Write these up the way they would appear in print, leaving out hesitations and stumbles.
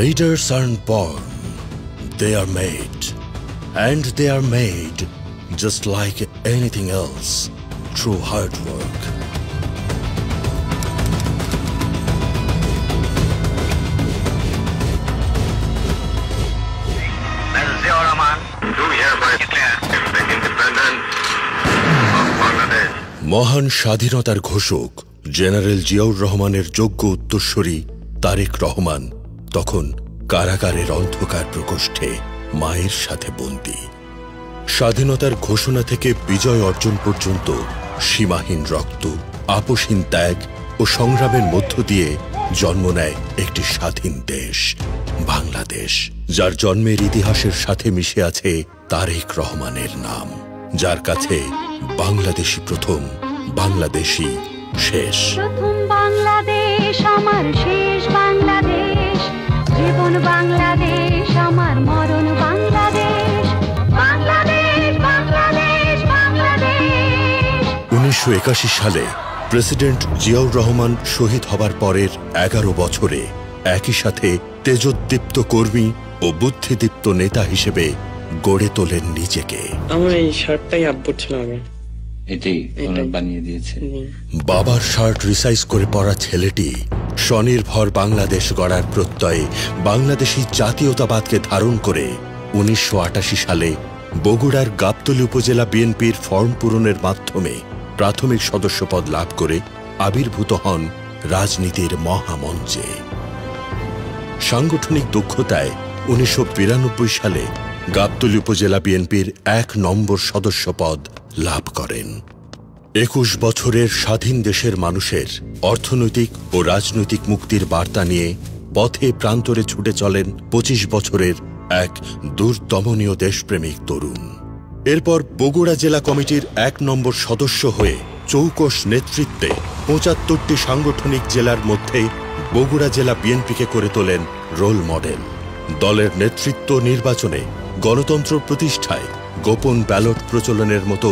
Leaders aren't born, they are made. And they are made just like anything else, through hard work. মহান স্বাধীনতার ঘোষক general Ziaur রহমানের যোগ্য উত্তরসূরি তারেক রহমান তখন কারাগারের অন্ধকার প্রকোষ্ঠে মায়ের সাথে বন্দী। স্বাধীনতার ঘোষণা থেকে বিজয় অর্জন পর্যন্ত সীমাহীন রক্ত, আপোষহীন ত্যাগ ও সংগ্রামের মধ্য দিয়ে জন্ম নেয় একটি স্বাধীন দেশ, বাংলাদেশ, যার জন্মের ইতিহাসের সাথে মিশে আছে তারেক রহমানের নাম, যার কাছে বাংলাদেশি প্রথম, বাংলাদেশি শেষ। প্রথম বাংলাদেশ আমার, শেষ বাংলাদেশ, জীবন বাংলাদেশ আমার, মরণ বাংলাদেশ, বাংলাদেশ, বাংলাদেশ, বাংলাদেশ। 1981 সালে প্রেসিডেন্ট জিয়াউর রহমান শহীদ হবার পরের 11 বছরে একই সাথে তেজোদ্দীপ্ত কর্মী ও বুদ্ধিদীপ্ত নেতা হিসেবে গড়ে তোলেন নিজেকে। আমার এই শার্টটাই আব্বুর ছিল আগে, এটাই বানিয়ে দিয়েছে। বাবার শার্ট রিসাইজ করে পরা ছেলেটি স্বনির্ভর বাংলাদেশ গড়ার প্রত্যয়ে বাংলাদেশী জাতীয়তাবাদকে ধারণ করে 1988 সালে বগুড়ার গাবতলী উপজেলা বিএনপির ফর্ম পূরণের মাধ্যমে প্রাথমিক সদস্যপদ লাভ করে আবির্ভূত হন রাজনীতির মহামঞ্চে। সাংগঠনিক দক্ষতায় 1992 সালে গাবতলী উপজেলা বিএনপির 1 নম্বর সদস্যপদ লাভ করেন। 21 বছরের স্বাধীন দেশের মানুষের অর্থনৈতিক ও রাজনৈতিক মুক্তির বার্তা নিয়ে পথে প্রান্তরে ছুটে চলেন 25 বছরের এক দুর্দমনীয় দেশপ্রেমিক তরুণ। এরপর বগুড়া জেলা কমিটির 1 নম্বর সদস্য হয়ে চৌকস নেতৃত্বে 75টি সাংগঠনিক জেলার মধ্যে বগুড়া জেলা বিএনপিকে করে তোলেন রোল মডেল। দলের নেতৃত্ব নির্বাচনে, গণতন্ত্র প্রতিষ্ঠায়, গোপন ব্যালট প্রচলনের মতো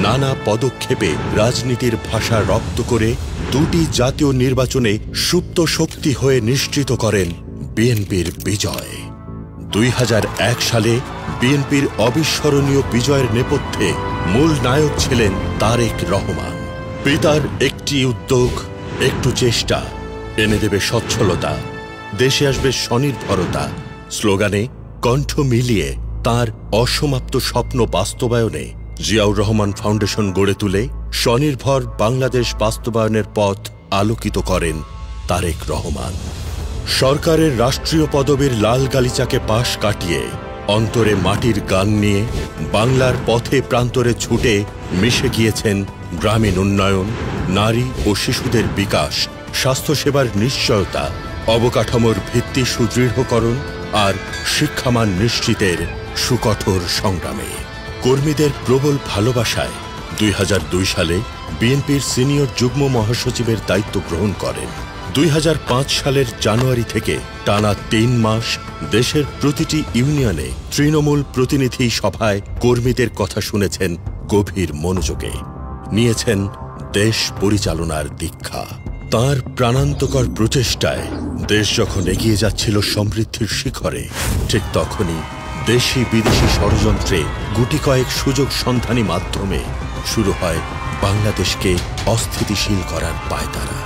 নানা পদক্ষেপে রাজনীতির ভাষা রপ্ত করে 2টি জাতীয় নির্বাচনে সুপ্ত শক্তি হয়ে নিশ্চিত করেন বিএনপির বিজয়। 2001 সালে বিএনপির অবিস্মরণীয় বিজয়ের নেপথ্যে মূল নায়ক ছিলেন তারেক রহমান। পিতার একটি উদ্যোগ, একটু চেষ্টা এনে দেবে সচ্ছলতা, দেশে আসবে স্বনির্ভরতা স্লোগানে কণ্ঠ মিলিয়ে তার অসমাপ্ত স্বপ্ন বাস্তবায়নে জিয়াউর রহমান ফাউন্ডেশন গড়ে তুলে স্বনির্ভর বাংলাদেশ বাস্তবায়নের পথ আলোকিত করেন তারেক রহমান। সরকারের রাষ্ট্রীয় পদবীর লাল গালিচাকে পাশ কাটিয়ে অন্তরে মাটির গান নিয়ে বাংলার পথে প্রান্তরে ছুটে মিশে গিয়েছেন গ্রামীণ উন্নয়ন, নারী ও শিশুদের বিকাশ, স্বাস্থ্যসেবার নিশ্চয়তা, অবকাঠামোর ভিত্তি সুদৃঢ়করণ আর শিক্ষামান নিশ্চিতের সুকঠোর সংগ্রামে। কর্মীদের প্রবল ভালোবাসায় 2002 সালে বিএনপির সিনিয়র যুগ্ম মহাসচিবের দায়িত্ব গ্রহণ করেন। 2005 সালের জানুয়ারি থেকে টানা 3 মাস দেশের প্রতিটি ইউনিয়নে তৃণমূল প্রতিনিধি সভায় কর্মীদের কথা শুনেছেন গভীর মনোযোগে, নিয়েছেন দেশ পরিচালনার দীক্ষা। তাঁর প্রাণান্তকর প্রচেষ্টায় দেশ যখন এগিয়ে যাচ্ছিল সমৃদ্ধির শিখরে, ঠিক তখনই দেশি বিদেশি ষড়যন্ত্রে গুটি কয়েক সুযোগ সন্ধানী মাধ্যমে শুরু হয় বাংলাদেশকে অস্থিতিশীল করার পায়তারা।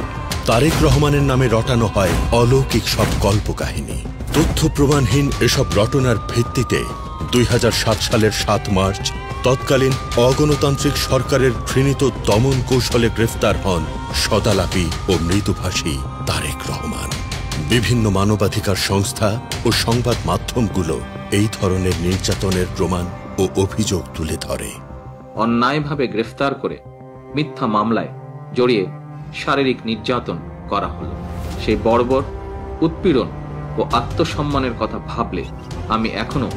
তারেক রহমানের নামে রটানো হয় অলৌকিক সব কল্পকাহিনী। তথ্য প্রমাণহীন এসব রটনার ভিত্তিতে 2007 সালের 7 মার্চ তৎকালীন অগণতান্ত্রিক সরকারের ঘৃণিত দমন কৌশলে গ্রেফতার হন সদালাপী ও মৃদুভাষী তারেক রহমান। বিভিন্ন মানবাধিকার সংস্থা ও সংবাদ মাধ্যমগুলো এই ধরনের নির্যাতনের প্রমাণ ও অভিযোগ তুলে ধরে। অন্যায়ভাবে গ্রেফতার করে মিথ্যা মামলায় জড়িয়ে শারীরিক নির্যাতন করা হলো। সেই বর্বর উৎপীড়ন ও আত্মসম্মানের কথা ভাবলে আমি এখনো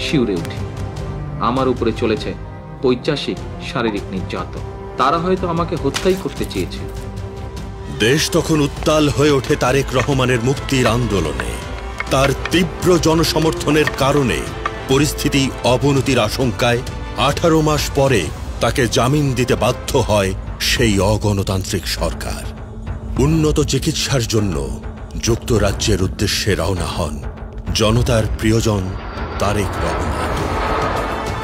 শিউরে উঠি। আমার উপরে চলেছে পৈশাচিক শারীরিক নির্যাতন। তারা হয়তো আমাকে হত্যাই করতে চেয়েছে। দেশ তখন উত্তাল হয়ে ওঠে তারেক রহমানের মুক্তির আন্দোলনে। তার তীব্র জনসমর্থনের কারণে পরিস্থিতি অবনতির আশঙ্কায় 18 মাস পরে তাকে জামিন দিতে বাধ্য হয় সেই অগণতান্ত্রিক সরকার। উন্নত চিকিৎসার জন্য যুক্তরাজ্যের উদ্দেশ্যে রওনা হন জনতার প্রিয়জন তারেক রহমান।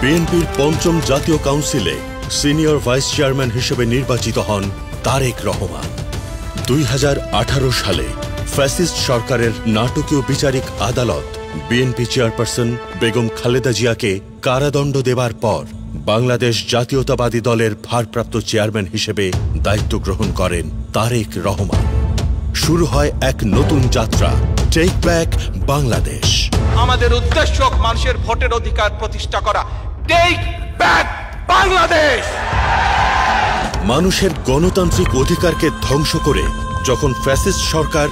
বিএনপির পঞ্চম জাতীয় কাউন্সিলে সিনিয়র ভাইস চেয়ারম্যান হিসেবে নির্বাচিত হন তারেক রহমান। 2018 সালে ফ্যাসিস্ট সরকারের নাটকীয় বিচারিক আদালত বিএনপি চেয়ারপারসন বেগম খালেদা জিয়াকে কারাদণ্ড দেবার পর বাংলাদেশ জাতীয়তাবাদী দলের ভারপ্রাপ্ত চেয়ারম্যান হিসেবে দায়িত্ব গ্রহণ করেন তারেক রহমান। শুরু হয় এক নতুন যাত্রা, টেক ব্যাক বাংলাদেশ। আমাদের উদ্দেশ্য মানুষের ভোটের অধিকার প্রতিষ্ঠা করা, টেক ব্যাক বাংলাদেশ। মানুষের গণতান্ত্রিক অধিকারকে ধ্বংস করে যখন ফ্যাসিস্ট সরকার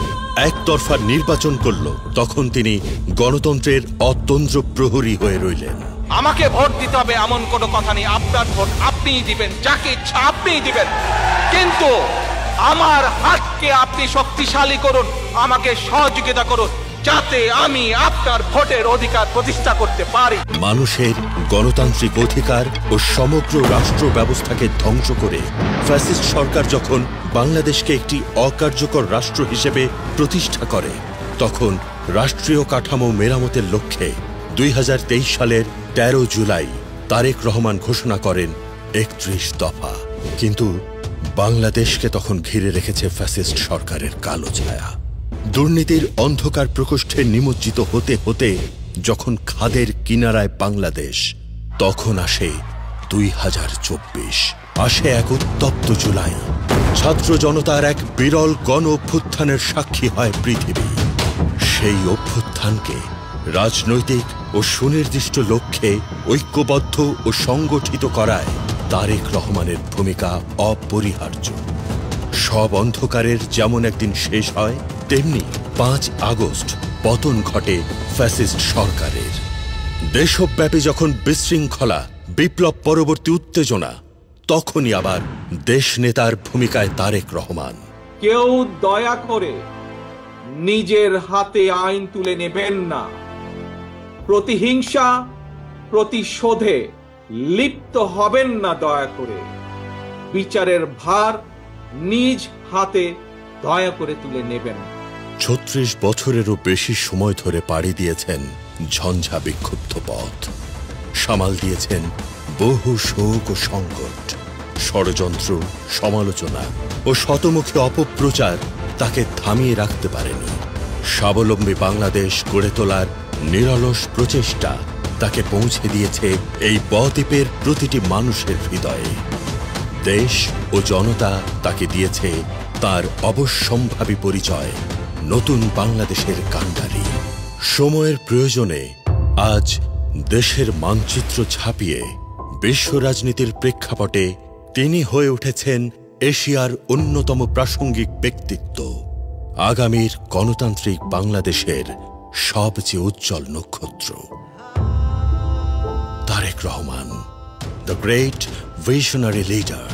একতরফা নির্বাচন করল, তখন তিনি গণতন্ত্রের অতন্দ্র প্রহরী হয়ে রইলেন। আমাকে ভোট দিতে হবে এমন কোনো কথা নেই, আপনার ভোট আপনিই দিবেন, যাকে ইচ্ছা আপনিই দিবেন, কিন্তু আমার হাতকে আপনি শক্তিশালী করুন, আমাকে সহযোগিতা করুন, যাতে আমি আপনার ভোটের অধিকার প্রতিষ্ঠা করতে পারি। মানুষের গণতান্ত্রিক অধিকার ও সমগ্র রাষ্ট্র ব্যবস্থাকে ধ্বংস করে ফ্যাসিস্ট সরকার যখন বাংলাদেশকে একটি অকার্যকর রাষ্ট্র হিসেবে প্রতিষ্ঠা করে, তখন রাষ্ট্রীয় কাঠামো মেরামতের লক্ষ্যে 2023 সালের 13 জুলাই তারেক রহমান ঘোষণা করেন 31 দফা। কিন্তু বাংলাদেশকে তখন ঘিরে রেখেছে ফ্যাসিস্ট সরকারের কালো ছায়া। দুর্নীতির অন্ধকার প্রকোষ্ঠে নিমজ্জিত হতে হতে যখন খাদের কিনারায় বাংলাদেশ, তখন আসে 2024, আসে এক উত্তপ্ত জুলাই। ছাত্র জনতার এক বিরল গণ অভ্যুত্থানের সাক্ষী হয় পৃথিবী। সেই অভ্যুত্থানকে রাজনৈতিক ও সুনির্দিষ্ট লক্ষ্যে ঐক্যবদ্ধ ও সংগঠিত করায় তারেক রহমানের ভূমিকা অপরিহার্য। সব অন্ধকারের যেমন একদিন শেষ হয়, তেমনি 5 আগস্ট পতন ঘটে ফ্যাসিস্ট সরকারের। দেশব্যাপী যখন বিশৃঙ্খলা, বিপ্লব পরবর্তী উত্তেজনা, তখনই আবার দেশ নেতার ভূমিকায় তারেক রহমান। কেউ দয়া করে নিজের হাতে আইন তুলে নেবেন না। প্রতিহিংসা, প্রতিশোধে লিপ্ত হবেন না দয়া করে। বিচারের ভার নিজ হাতে দয়া করে তুলে নেবেন। 36 বছরেরও বেশি সময় ধরে পাড়ি দিয়েছেন ঝঞ্ঝা বিক্ষুব্ধ পথ, সামাল দিয়েছেন বহু শোক ও সংকট। ষড়যন্ত্র, সমালোচনা ও শতমুখী অপপ্রচার তাকে থামিয়ে রাখতে পারেনি। স্বাবলম্বী বাংলাদেশ গড়ে তোলার নিরলস প্রচেষ্টা তাকে পৌঁছে দিয়েছে এই বদ্বীপের প্রতিটি মানুষের হৃদয়ে। দেশ ও জনতা তাকে দিয়েছে তার অবশ্যম্ভাবী পরিচয়, নতুন বাংলাদেশের কান্ডারি। সময়ের প্রয়োজনে আজ দেশের মানচিত্র ছাপিয়ে বিশ্ব রাজনীতির প্রেক্ষাপটে তিনি হয়ে উঠেছেন এশিয়ার অন্যতম প্রাসঙ্গিক ব্যক্তিত্ব, আগামীর গণতান্ত্রিক বাংলাদেশের সবচেয়ে উজ্জ্বল নক্ষত্র। Tarique Rahman, the great visionary leader.